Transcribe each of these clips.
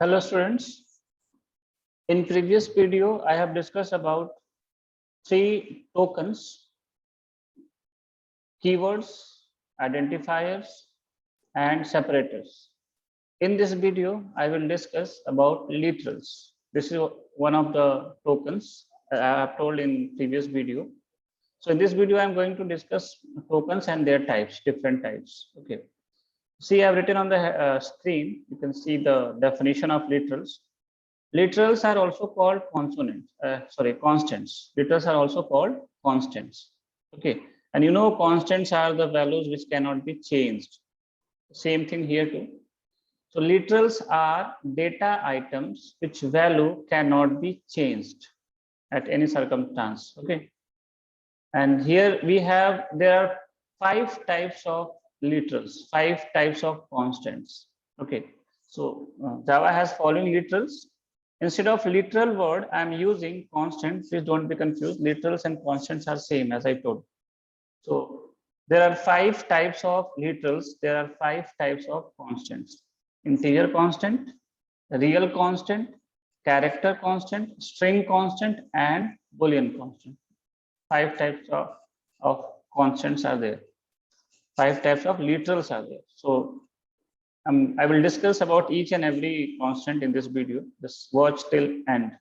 Hello students. In previous video, I have discussed about three tokens, keywords, identifiers, and separators. In this video, I will discuss about literals. This is one of the tokens I have told in previous video. So in this video, I'm going to discuss tokens and their types, different types. Okay. See, I've written on the screen. You can see the definition of literals. Literals are also called constants. Literals are also called constants. Okay. And you know, constants are the values which cannot be changed. Same thing here too. So literals are data items which value cannot be changed at any circumstance. Okay. And here there are 5 types of literals, 5 types of constants. Okay. So Java has following literals. Instead of literal word, I'm using constant. Please don't be confused. Literals and constants are same, as I told. So there are 5 types of literals. There are 5 types of constants: integer constant, real constant, character constant, string constant, and Boolean constant. 5 types of constants are there. 5 types of literals are there. So I will discuss about each and every constant in this video. Just watch till end.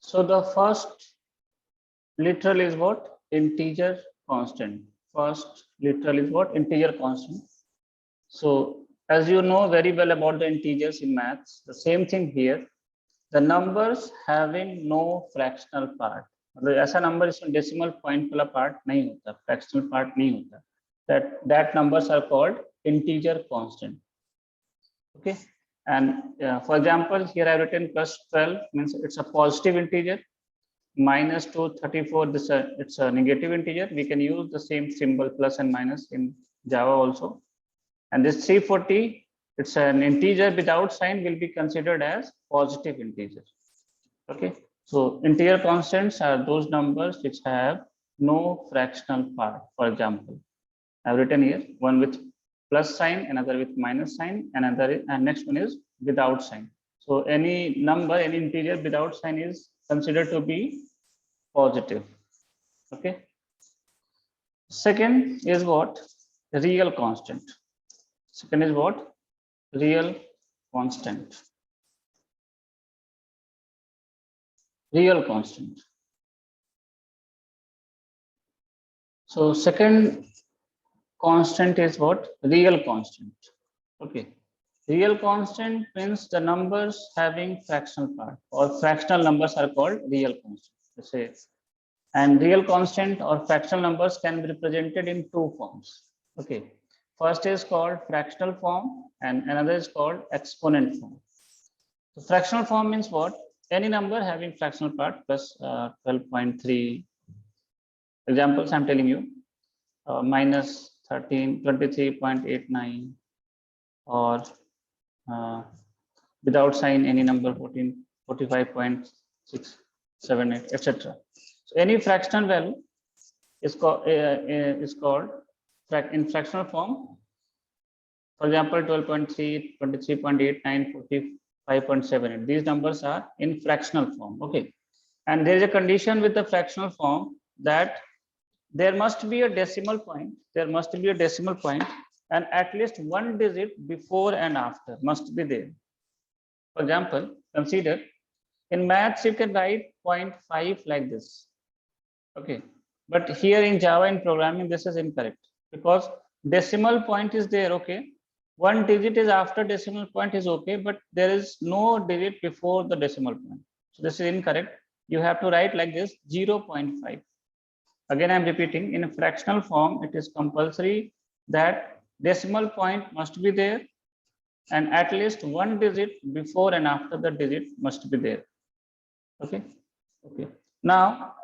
So the first literal is what? Integer constant. First literal is what? Integer constant. So as you know very well about the integers in maths, the same thing here. The numbers having no fractional part. ऐसा number इसमें decimal point वाला part नहीं होता, fractional part नहीं होता. That numbers are called integer constant. Okay. And for example, here I've written plus 12 means it's a positive integer. Minus 234, it's a negative integer. We can use the same symbol plus and minus in Java also. And this 340, it's an integer without sign, will be considered as positive integer. Okay. So integer constants are those numbers which have no fractional part. For example, I've written here one with plus sign, another with minus sign, and next one is without sign. So any number, any integer without sign is considered to be positive. Okay. Second is what? Real constant. Second is what? Real constant. Real constant. So second constant is what? Real constant. Okay. Real constant means the numbers having fractional part, or fractional numbers are called real constant. And real constant or fractional numbers can be represented in 2 forms. Okay. First is called fractional form and another is called exponent form. So fractional form means what? Any number having fractional part plus 12.3. Examples I'm telling you, minus 23.89, or without sign any number 45.678, etc. So any fractional value is called in fractional form. For example, 12.3, 23.89, 45.78. These numbers are in fractional form. Okay. And there is a condition with the fractional form that there must be a decimal point. There must be a decimal point, and at least one digit before and after must be there. For example, consider in maths you can write 0.5 like this. Okay. But here in Java in programming, this is incorrect because decimal point is there. Okay. One digit is after decimal point is okay, but there is no digit before the decimal point. So this is incorrect. You have to write like this 0.5. Again, I'm repeating, in a fractional form, it is compulsory that decimal point must be there and at least one digit before and after the digit must be there. Okay. Okay. Now,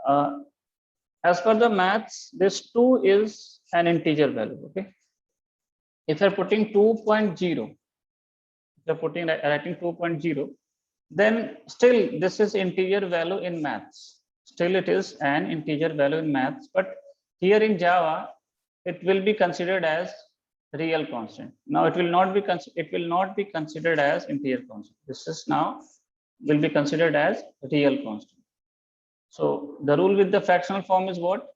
as per the maths, this 2 is an integer value. Okay. If you're putting 2.0, if you're writing 2.0, then still this is integer value in maths. Still it is an integer value in maths, but here in Java, it will be considered as real constant. Now it will not be considered as integer constant. This is now will be considered as real constant. So the rule with the fractional form is what?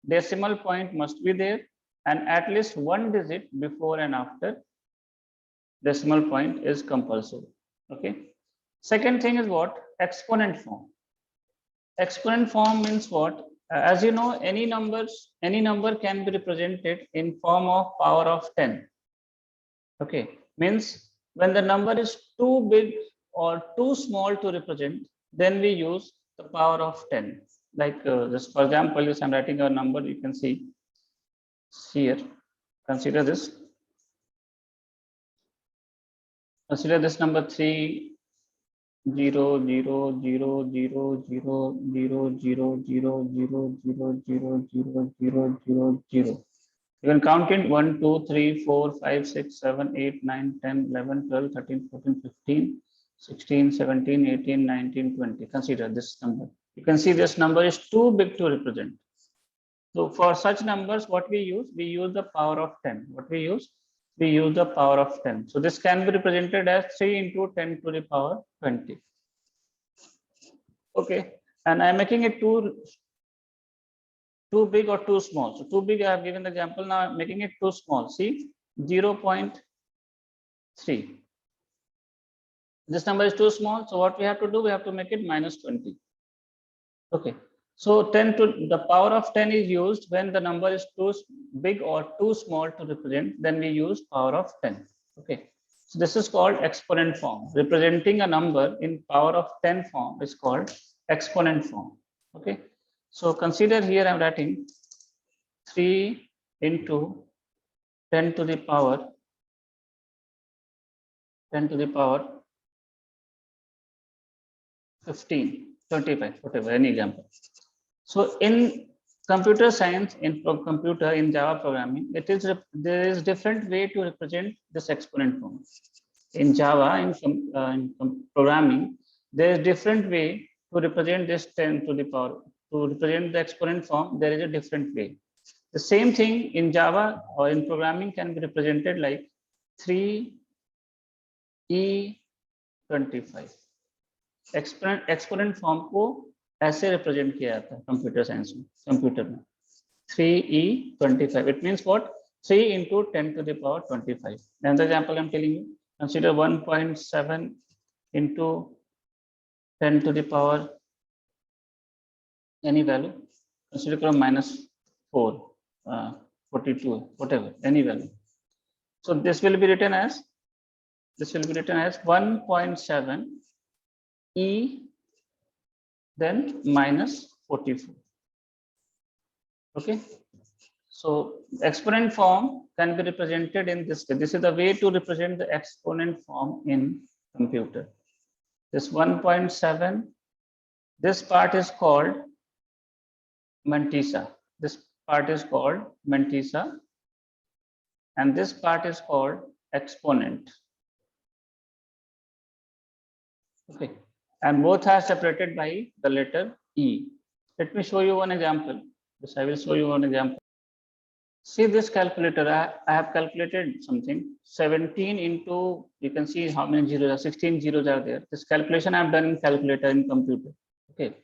Decimal point must be there and at least one digit before and after decimal point is compulsory. Okay. Second thing is what? Exponent form. Exponent form means what? As you know, any number can be represented in form of power of 10. Okay, means when the number is too big or too small to represent, then we use the power of 10. Like just for example, if I'm writing a number, you can see here. Consider this. Consider this number 3 0 0 0 0 0 0 0 0 0 0 0 0 0 0 0. You can count in 1, 2, 3, 4, 5, 6, 7, 8, 9, 10, 11, 12, 13, 14, 15, 16, 17, 18, 19, 20. Consider this number. You can see this number is too big to represent. So for such numbers, what we use? We use the power of 10. What we use? We use the power of 10. So this can be represented as 3 into 10 to the power 20. Okay, and I'm making it too big or too small. So too big, I have given the example. Now I'm making it too small. See, 0.3. This number is too small. So what we have to do? We have to make it minus 20. Okay. So 10 to the power of 10 is used when the number is too big or too small to represent. Then we use power of 10. Okay. So this is called exponent form. Representing a number in power of 10 form is called exponent form. Okay. So consider here I'm writing 3 into 10 to the power 15, 25, whatever, any example. So in computer science, in Java programming, there is different way to represent this exponent form. In Java, in programming, there is different way to represent this 10 to the power. To represent the exponent form, there is a different way. The same thing in Java or in programming can be represented like 3e25. Exponent form को ऐसे represent किया जाता है computer science में, computer में 3e25. It means what? 3 into 10 to the power 25. Another example I'm telling you. Consider 1.7 into 10 to the power any value. Consider minus 4, 42, whatever, any value. So this will be written as 1.7 e then minus 44. Okay, so exponent form can be represented in this way. This is the way to represent the exponent form in computer. This 1.7, this part is called mantissa. This part is called mantissa and this part is called exponent. Okay, and both are separated by the letter E. Let me show you one example. Yes, I will show you one example. See this calculator. I have calculated something. 17 into, you can see how many zeros are, 16 zeros are there. This calculation I have done in calculator in computer. Okay,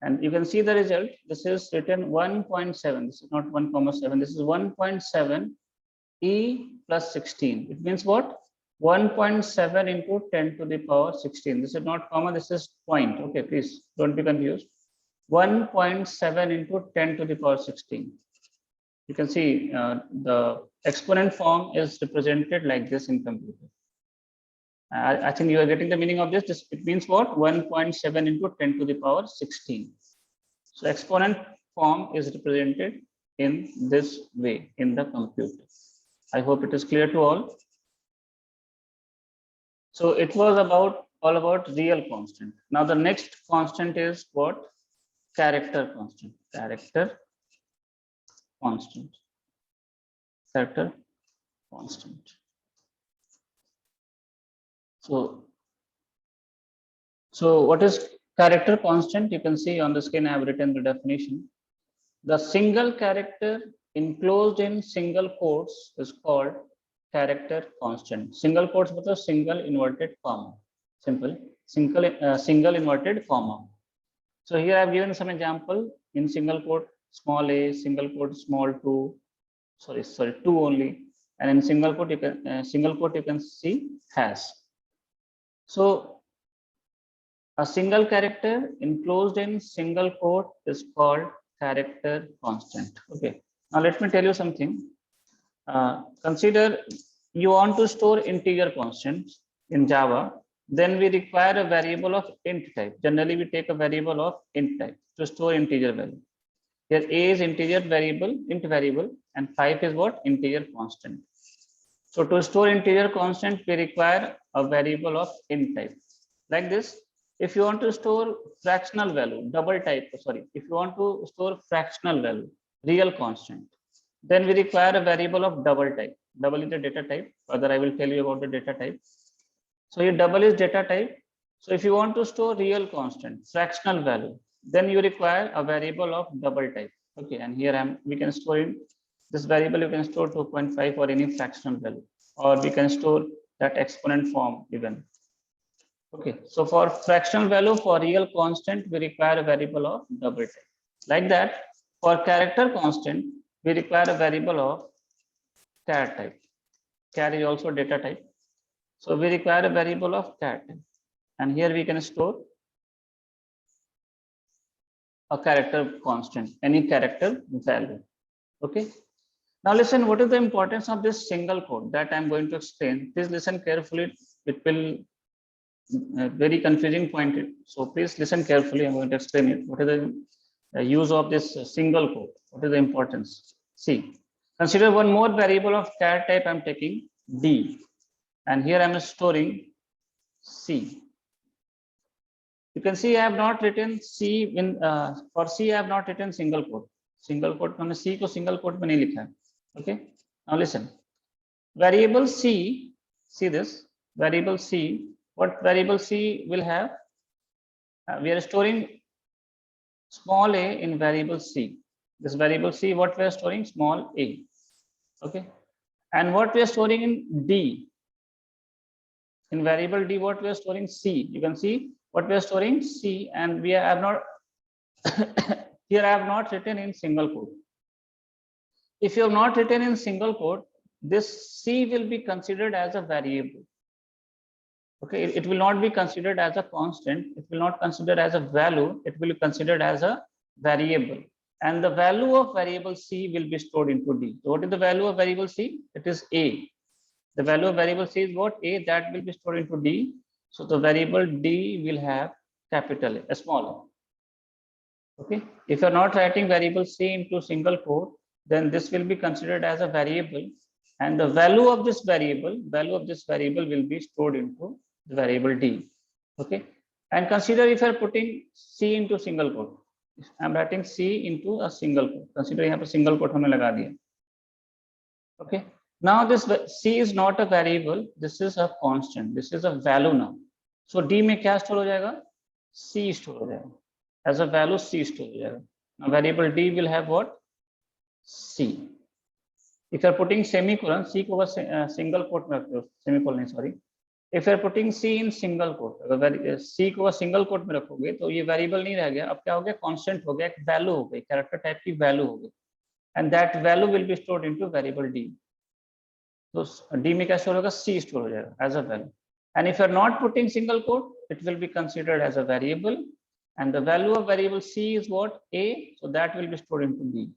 and you can see the result. This is written 1.7. This is not 1.7. This is 1.7 E plus 16. It means what? 1.7 into 10 to the power 16. This is not comma, this is point. Okay, please don't be confused. 1.7 into 10 to the power 16. You can see the exponent form is represented like this in computer. I think you are getting the meaning of this. It means what? 1.7 into 10 to the power 16. So exponent form is represented in this way in the computer. I hope it is clear to all. So it was all about real constant. Now the next constant is what? Character constant. Character constant. So what is character constant? You can see on the screen I have written the definition. The single character enclosed in single quotes is called character constant. Single quotes मतलब single inverted comma. Simple. Single inverted comma. So here I have given some example in single quote small a, single quote small 2, sorry 2 only, and in single quote you can see has. So a single character enclosed in single quote is called character constant. Okay. Now let me tell you something. Consider you want to store integer constants in Java, then we require a variable of int type. Generally, we take a variable of int type to store integer value. Here a is integer variable, int variable, and 5 is what? Integer constant. So to store integer constant, we require a variable of int type. Like this, if you want to store fractional value, double type, sorry, if you want to store fractional value, real constant, then we require a variable of double type. Double is the data type. Further, I will tell you about the data type. So here double is data type. So if you want to store real constant, fractional value, then you require a variable of double type. Okay, and here we can store in this variable, you can store 2.5 or any fractional value, or we can store that exponent form even. Okay, so for fractional value, for real constant, we require a variable of double type. Like that, for character constant, we require a variable of char type. Char is also data type. So we require a variable of char type. And here we can store a character constant, any character value. Okay. Now listen, what is the importance of this single quote that I'm going to explain? Please listen carefully. It will very confusing point. So please listen carefully. I'm going to explain it. What is the use of this single quote? What is the importance? See, consider one more variable of char type I'm taking D, and here I'm storing C. You can see I have not written C in for C I have not written single quote. Single quote मैंने C को single quote में नहीं लिखा है. Okay. Now listen. Variable C, see this variable C. What variable C will have? We are storing small a in variable C. This variable C, what we are storing? Small a. Okay. And what we are storing in D? In variable D, what we are storing? C. You can see what we are storing C, and we have not here I have not written in single quote. If you have not written in single quote, this C will be considered as a variable. Okay, it will not be considered as a constant, it will not considered as a value, it will be considered as a variable. And the value of variable C will be stored into D. So what is the value of variable C? It is A. The value of variable C is what? A, that will be stored into D. So the variable D will have capital A, small a. Okay. If you're not writing variable C into single quote, then this will be considered as a variable, and the value of this variable will be stored into the variable D. Okay. And consider if you're putting C into single quote. I'm writing C into a single quote. Consider यहाँ पे single quote हमने लगा दिया. Okay. Now this C is not a variable, this is a constant, this is a value now. So D में क्या store हो जाएगा? C store हो जाएगा. As a value C store हो जाएगा. Now variable D will have what? C. If you are putting semicolon, C को single quote में रखो, semicolon नहीं sorry. If you are putting C in single quote, अगर C को single quote में रखोगे तो ये variable नहीं रह गया, अब क्या हो गया? Constant हो गया, एक value हो गई, character type की value हो गई, and that value will be stored into variable D. So D में क्या store होगा? C store हो जाएगा as a value. And if you are not putting single quote, it will be considered as a variable, and the value of variable C is what? A, so that will be stored into D.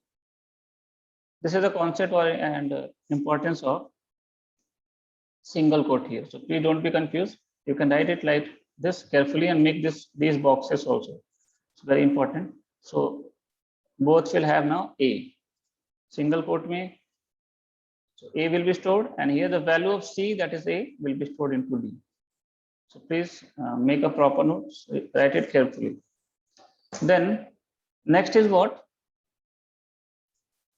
This is the concept and importance of single quote here. So please don't be confused. You can write it like this carefully and make these boxes also. It's very important. So both will have now A. Single quote में, so A will be stored, and here the value of C, that is A, will be stored into D. So please make a proper note, write it carefully. Then next is what?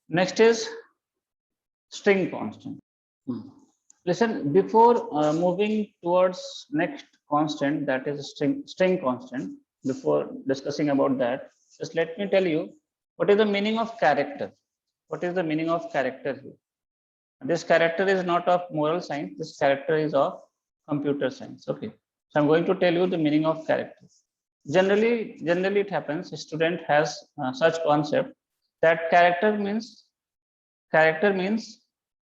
Next is string constant. Listen, before moving towards next constant, that is string constant, before discussing about that, just let me tell you what is the meaning of character. What is the meaning of character here? This character is not of moral science. This character is of computer science. Okay. So I'm going to tell you the meaning of character. Generally it happens. A student has such concept that character means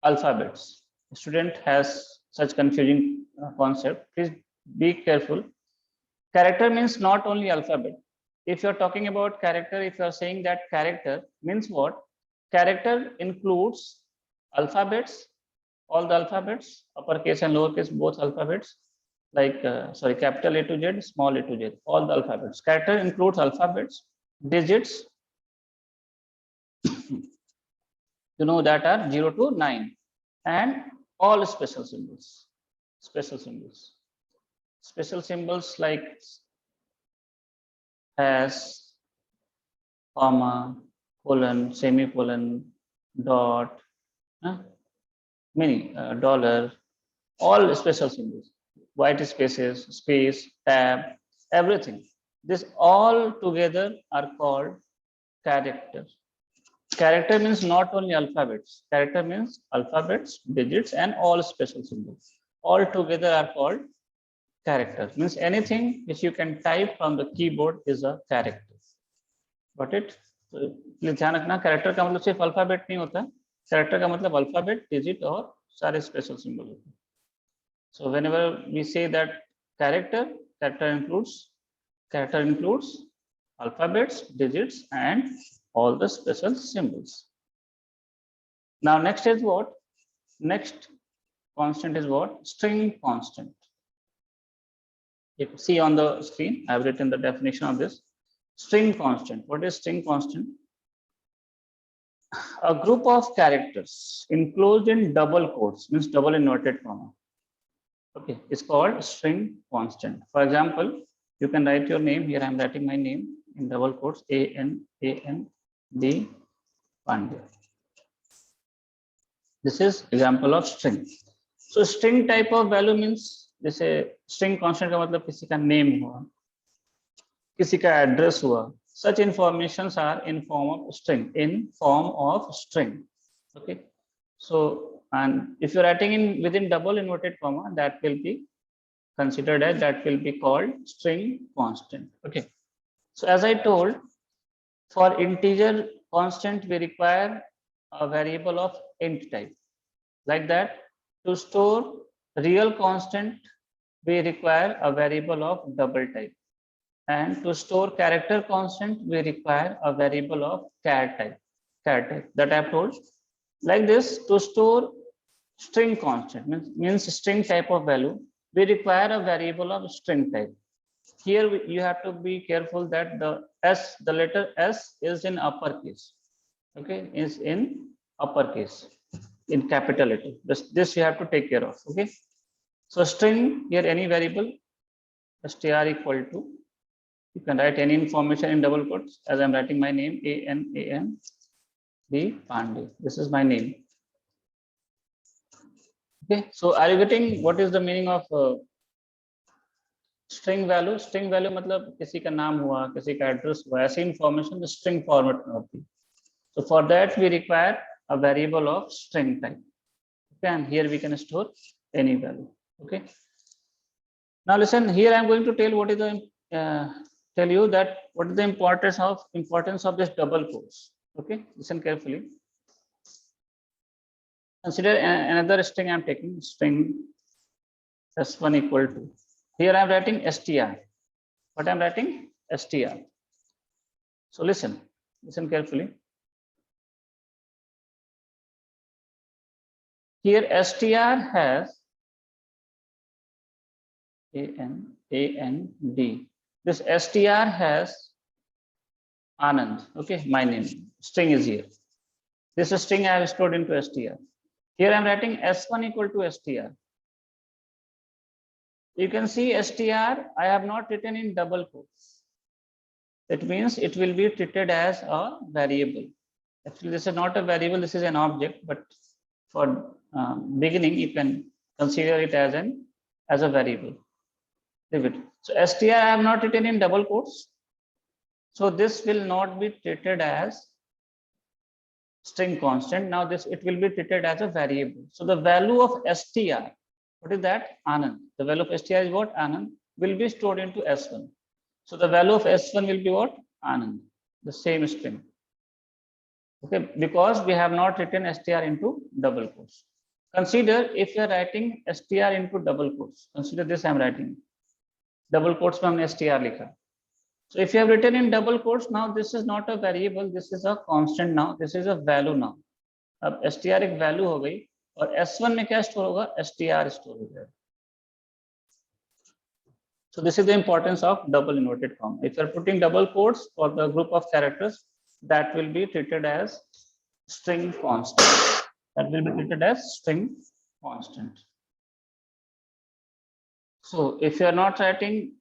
alphabets. A student has such confusing concept. Please be careful. Character means not only alphabet. If you're talking about character, if you're saying that character means what? Character includes alphabets, all the alphabets, uppercase and lowercase, both alphabets, like capital A to Z, small a to Z, all the alphabets. Character includes alphabets, digits, that are 0 to 9, and all special symbols. Special symbols like hash, comma, colon, semicolon, dot, many, dollar, all special symbols, white spaces, space, tab, everything. This all together are called character. Character means not only alphabets. Character means alphabets, digits, and all special symbols. All together are called character. Means anything which you can type from the keyboard is a character. Got it? ध्यान रखना, character का मतलब सिर्फ alphabet नहीं होता. Character का मतलब alphabet, digit और सारे special symbol होते हैं. So whenever we say that character includes alphabets, digits, and all the special symbols. Now next is what? Next constant is what? String constant. You can see on the screen, I've written the definition of this. String constant. What is string constant? A group of characters enclosed in double quotes, means double inverted comma. Okay, it's called string constant. For example, you can write your name. Here I'm writing my name in double quotes, A-N-A-N-D Pandya. This is example of string. So string type of value means, जैसे string constant का मतलब किसी का name हुआ, किसी का address हुआ. Such informations are in form of string. Okay. So, and if you're writing in within double inverted comma, that will be considered as, that will be called string constant. Okay. So as I told, for integer constant, we require a variable of int type. Like that, to store real constant, we require a variable of double type. And to store character constant, we require a variable of char type. That I have told. Like this, to store string constant means string type of value, we require a variable of string type. Here you have to be careful that the letter S is in uppercase. Okay, is in uppercase, in capital letter. This you have to take care of. Okay, so string, here any variable, str equal to, you can write any information in double quotes, as I'm writing my name, A-N-A-N-D Pandey. This is my name. Okay, so are you getting what is the meaning of string value? String value मतलब किसी का नाम हुआ, किसी का address हुआ, ऐसी information the string format में होती है. So for that we require a variable of string type. Okay, and here we can store any value. Okay. Now listen, here I am going to tell what is the tell you that what is the importance of this double quotes. Okay, listen carefully. Consider another string I am taking, string s1 equal to. Here I am writing str. What I am writing? Str. So listen carefully. Here str has A-N-A-N-D. This str has Anand. Okay, my name. String is here. This string I have stored into str. Here I am writing s1 equal to str. You can see str I have not written in double quotes. It means it will be treated as a variable. Actually, this is not a variable, this is an object, but for beginning, you can consider it as a variable. Leave it. So str I have not written in double quotes. So this will not be treated as string constant. Now this, it will be treated as a variable. So the value of str, what is that? Anand. The value of str is what? Anand, will be stored into S1. So the value of S1 will be what? Anand, the same string. Okay, because we have not written str into double quotes. Consider if you are writing str into double quotes. Consider this, I am writing double quotes में हमने str लिखा. So if you have written in double quotes, now this is not a variable, this is a constant now, this is a value now. अब str एक value हो गई और S1 में क्या store होगा? str store हो जाएगा. So this is the importance of double inverted comma. If you are putting double quotes for the group of characters, that will be treated as string constant. That will be treated as string constant. So if you are not writing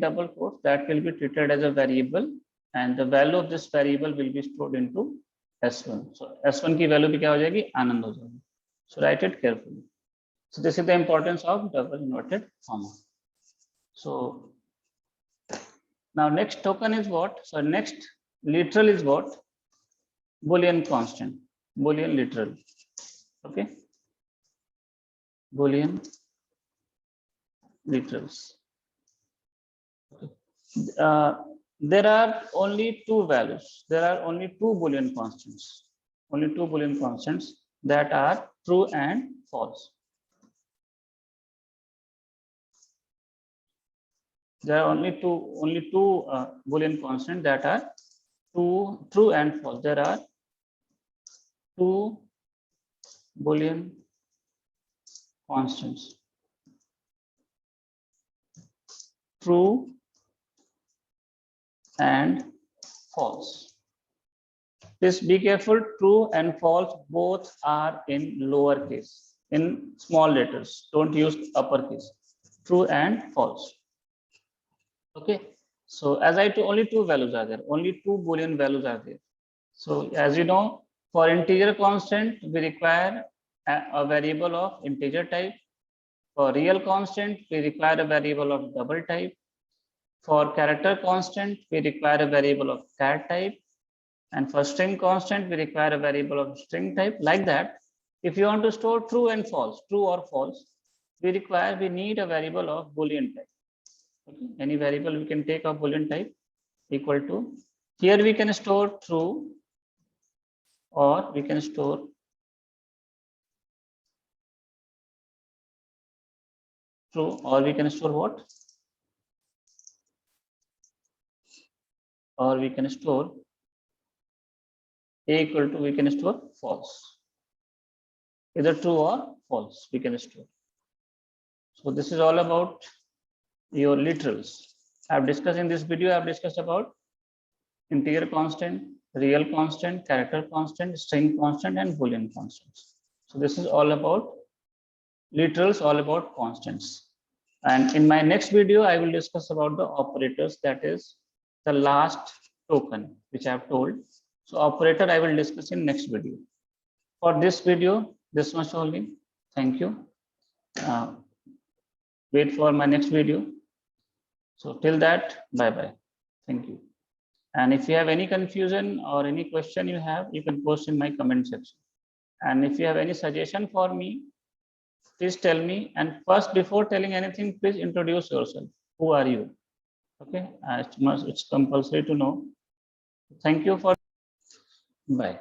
double quotes, that will be treated as a variable, and the value of this variable will be stored into S1. So S1 की value भी क्या हो जाएगी? आनंद हो जाएगी. So write it carefully. So this is the importance of double inverted comma. So now next token is what? So next literal is what? Boolean constant, Boolean literal. Okay, Boolean literals. There are only two values. There are only two Boolean constants. Only two Boolean constants that are true and false. There are only two Boolean constants that are true and false. There are two Boolean constants, true and false. Please be careful, true and false both are in lowercase, in small letters. Don't use uppercase. True and false. Okay, so as I told, only two values are there, only two Boolean values are there. So as you know, for integer constant, we require a variable of integer type. For real constant, we require a variable of double type. For character constant, we require a variable of char type. And for string constant, we require a variable of string type. Like that, if you want to store true and false, true or false, we need a variable of Boolean type. Okay. Any variable we can take of Boolean type equal to, here we can store true, or we can store true, or we can store what? Or we can store a equal to, we can store false. Either true or false we can store. So this is all about your literals. I have discussed in this video, I have discussed about integer constant, real constant, character constant, string constant, and Boolean constants. So this is all about literals, all about constants. And in my next video, I will discuss about the operators, that is the last token which I have told. So operator I will discuss in next video. For this video, this much only. Thank you. Wait for my next video. So till that, bye-bye. Thank you. And if you have any confusion or any question you have, you can post in my comment section. And if you have any suggestion for me, please tell me. And first, before telling anything, please introduce yourself. Who are you? Okay, it's compulsory to know. Thank you for. Bye.